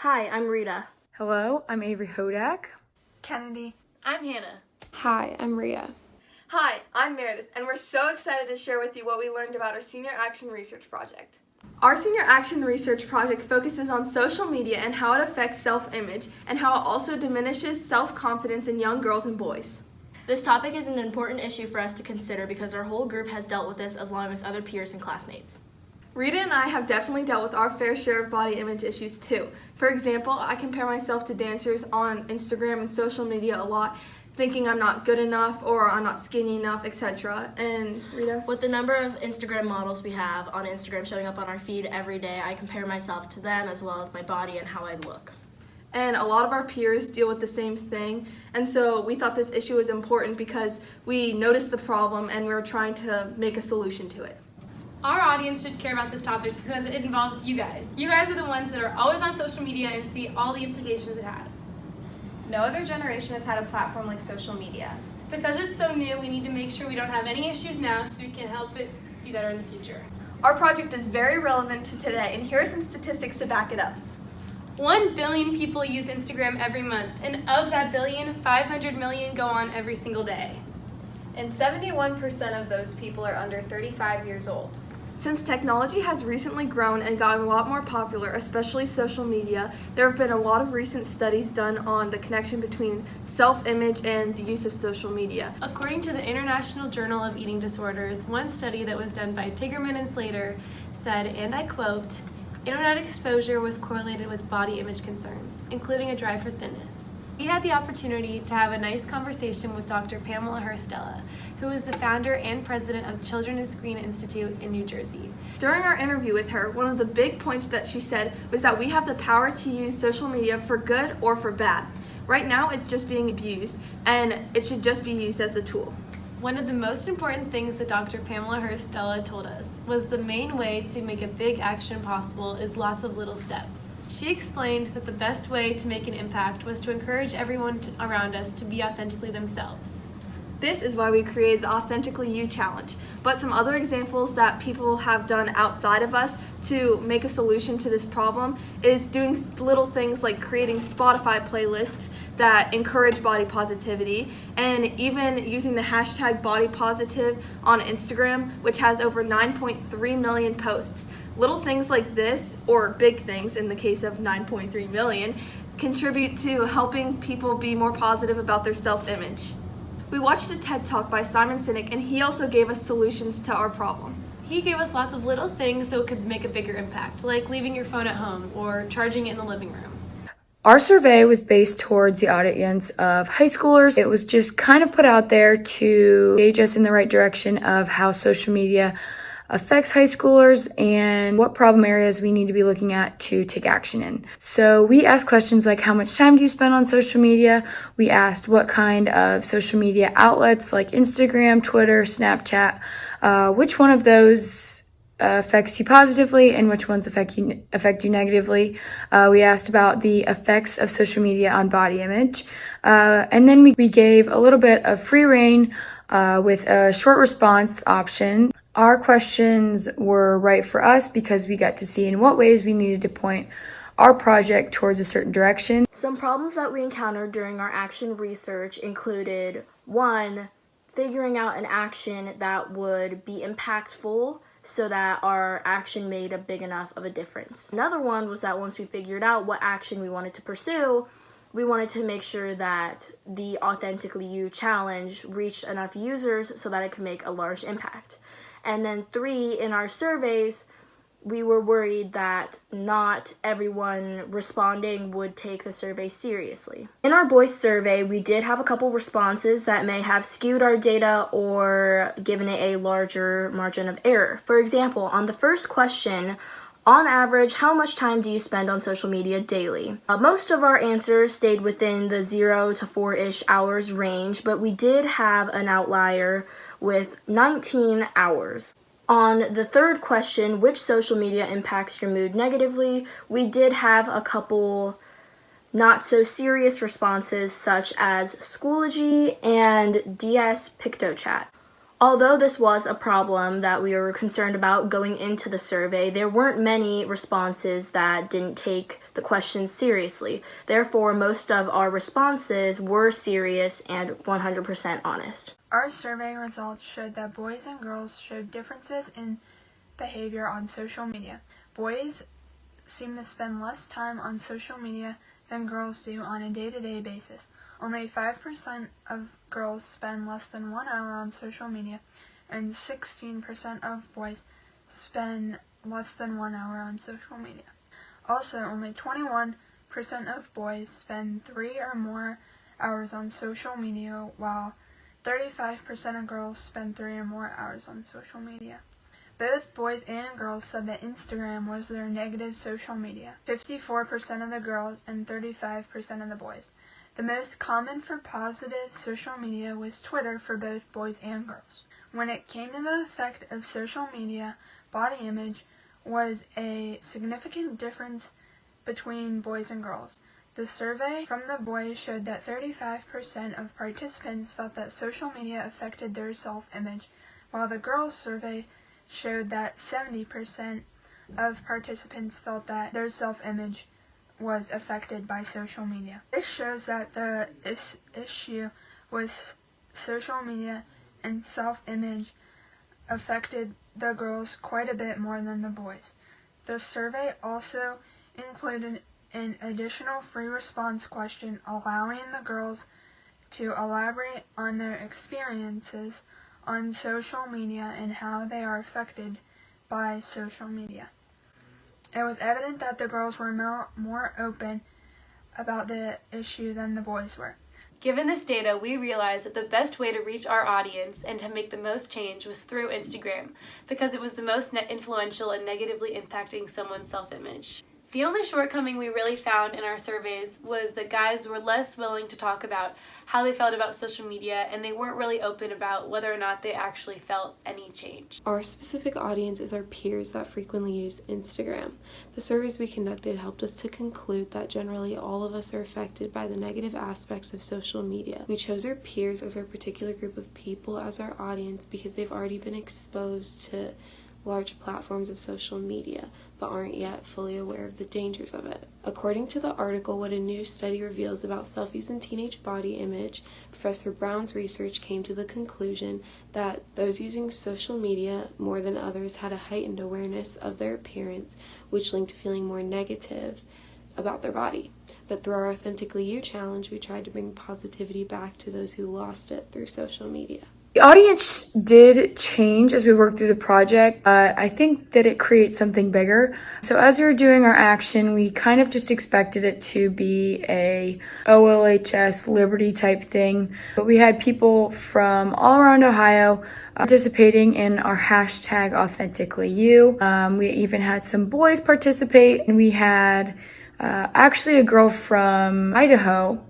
Hi, I'm Rita. Hello, I'm Avery Hodak. Kennedy. I'm Hannah. Hi, I'm Riya. Hi, I'm Meredith, and we're so excited to share with you what we learned about our Senior Action Research Project. Our Senior Action Research Project focuses on social media and how it affects self-image, and how it also diminishes self-confidence in young girls and boys. This topic is an important issue for us to consider because our whole group has dealt with this along with other peers and classmates. Rita and I have definitely dealt with our fair share of body image issues too. For example, I compare myself to dancers on Instagram and social media a lot, thinking I'm not good enough or I'm not skinny enough, etc. And Rita? With the number of Instagram models we have on Instagram showing up on our feed every day, I compare myself to them as well as my body and how I look. And a lot of our peers deal with the same thing, and so we thought this issue was important because we noticed the problem and we were trying to make a solution to it. Our audience should care about this topic because it involves you guys. You guys are the ones that are always on social media and see all the implications it has. No other generation has had a platform like social media. Because it's so new, we need to make sure we don't have any issues now so we can help it be better in the future. Our project is very relevant to today, and here are some statistics to back it up. 1 billion people use Instagram every month, and of that billion, 500 million go on every single day. And 71% of those people are under 35 years old. Since technology has recently grown and gotten a lot more popular, especially social media, there have been a lot of recent studies done on the connection between self-image and the use of social media. According to the International Journal of Eating Disorders, one study that was done by Tigerman and Slater said, and I quote, "Internet exposure was correlated with body image concerns, including a drive for thinness." We had the opportunity to have a nice conversation with Dr. Pamela Hurstella, who is the founder and president of Children and Screen Institute in New Jersey. During our interview with her, one of the big points that she said was that we have the power to use social media for good or for bad. Right now, it's just being abused, and it should just be used as a tool. One of the most important things that Dr. Pamela Hurstella told us was the main way to make a big action possible is lots of little steps. She explained that the best way to make an impact was to encourage everyone around us to be authentically themselves. This is why we created the Authentically You Challenge. But some other examples that people have done outside of us to make a solution to this problem is doing little things like creating Spotify playlists that encourage body positivity, and even using the hashtag bodypositive on Instagram, which has over 9.3 million posts. Little things like this, or big things in the case of 9.3 million, contribute to helping people be more positive about their self-image. We watched a TED Talk by Simon Sinek, and he also gave us solutions to our problem. He gave us lots of little things that could make a bigger impact, like leaving your phone at home or charging it in the living room. Our survey was based towards the audience of high schoolers. It was just kind of put out there to gauge us in the right direction of how social media affects high schoolers and what problem areas we need to be looking at to take action in. So we asked questions like, how much time do you spend on social media? We asked what kind of social media outlets like Instagram, Twitter, Snapchat, which one of those affects you positively and which ones affect you negatively. We asked about the effects of social media on body image. And then we gave a little bit of free rein with a short response option. Our questions were right for us because we got to see in what ways we needed to point our project towards a certain direction. Some problems that we encountered during our action research included 1, figuring out an action that would be impactful so that our action made a big enough of a difference. Another one was that once we figured out what action we wanted to pursue, we wanted to make sure that the Authentically You Challenge reached enough users so that it could make a large impact. And then 3, in our surveys, we were worried that not everyone responding would take the survey seriously. In our boys survey, we did have a couple responses that may have skewed our data or given it a larger margin of error. For example, on the first question, on average, how much time do you spend on social media daily? Most of our answers stayed within the 0 to 4-ish hours range, but we did have an outlier with 19 hours. On the third question, which social media impacts your mood negatively, we did have a couple not so serious responses such as Schoology and DS PictoChat. Although this was a problem that we were concerned about going into the survey, there weren't many responses that didn't take the questions seriously. Therefore, most of our responses were serious and 100% honest. Our survey results showed that boys and girls showed differences in behavior on social media. Boys seem to spend less time on social media than girls do on a day-to-day basis. Only 5% of girls spend less than 1 hour on social media, and 16% of boys spend less than 1 hour on social media. Also, only 21% of boys spend 3 or more hours on social media, while 35% of girls spend 3 or more hours on social media. Both boys and girls said that Instagram was their negative social media. 54% of the girls and 35% of the boys. The most common for positive social media was Twitter for both boys and girls. When it came to the effect of social media, body image was a significant difference between boys and girls. The survey from the boys showed that 35% of participants felt that social media affected their self-image, while the girls' survey showed that 70% of participants felt that their self-image was affected by social media. This shows that the issue with social media and self-image affected the girls quite a bit more than the boys. The survey also included an additional free response question allowing the girls to elaborate on their experiences on social media and how they are affected by social media. It was evident that the girls were more open about the issue than the boys were. Given this data, we realized that the best way to reach our audience and to make the most change was through Instagram, because it was the most influential in negatively impacting someone's self-image. The only shortcoming we really found in our surveys was that guys were less willing to talk about how they felt about social media, and they weren't really open about whether or not they actually felt any change. Our specific audience is our peers that frequently use Instagram. The surveys we conducted helped us to conclude that generally all of us are affected by the negative aspects of social media. We chose our peers as our particular group of people as our audience because they've already been exposed to large platforms of social media, but aren't yet fully aware of the dangers of it. According to the article, What a New Study Reveals About Selfies and Teenage Body Image, Professor Brown's research came to the conclusion that those using social media more than others had a heightened awareness of their appearance, which linked to feeling more negative about their body. But through our Authentically You challenge, we tried to bring positivity back to those who lost it through social media. The audience did change as we worked through the project, but I think that it creates something bigger. So as we were doing our action, we kind of just expected it to be a OLHS Liberty type thing, but we had people from all around Ohio participating in our hashtag AuthenticallyYou. We even had some boys participate, and we had actually a girl from Idaho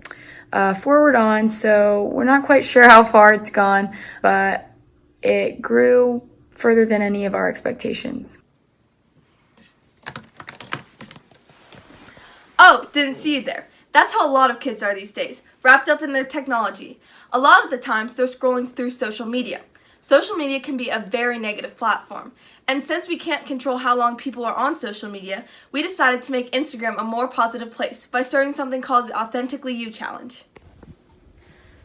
forward on, so we're not quite sure how far it's gone, but it grew further than any of our expectations. Oh, didn't see you there. That's how a lot of kids are these days, wrapped up in their technology. A lot of the times they're scrolling through social media. Social media can be a very negative platform, and since we can't control how long people are on social media, we decided to make Instagram a more positive place by starting something called the Authentically You Challenge.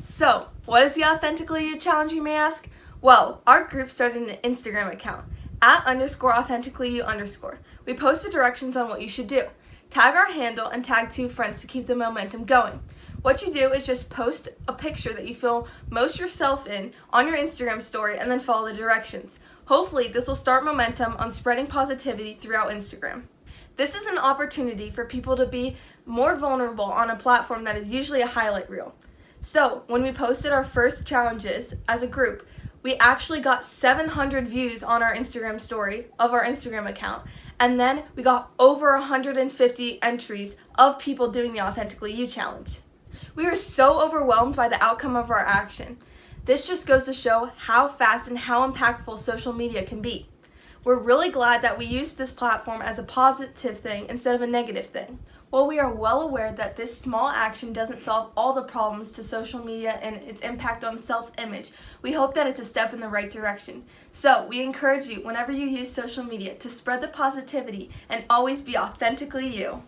So, what is the Authentically You Challenge, you may ask? Well, our group started an Instagram account, @_authenticallyyou_. We posted directions on what you should do. Tag our handle and tag 2 friends to keep the momentum going. What you do is just post a picture that you feel most yourself in on your Instagram story and then follow the directions. Hopefully, this will start momentum on spreading positivity throughout Instagram. This is an opportunity for people to be more vulnerable on a platform that is usually a highlight reel. So, when we posted our first challenges as a group, we actually got 700 views on our Instagram story of our Instagram account, and then we got over 150 entries of people doing the Authentically You Challenge. We were so overwhelmed by the outcome of our action. This just goes to show how fast and how impactful social media can be. We're really glad that we used this platform as a positive thing instead of a negative thing. While we are well aware that this small action doesn't solve all the problems to social media and its impact on self-image, we hope that it's a step in the right direction. So, we encourage you, whenever you use social media, to spread the positivity and always be authentically you.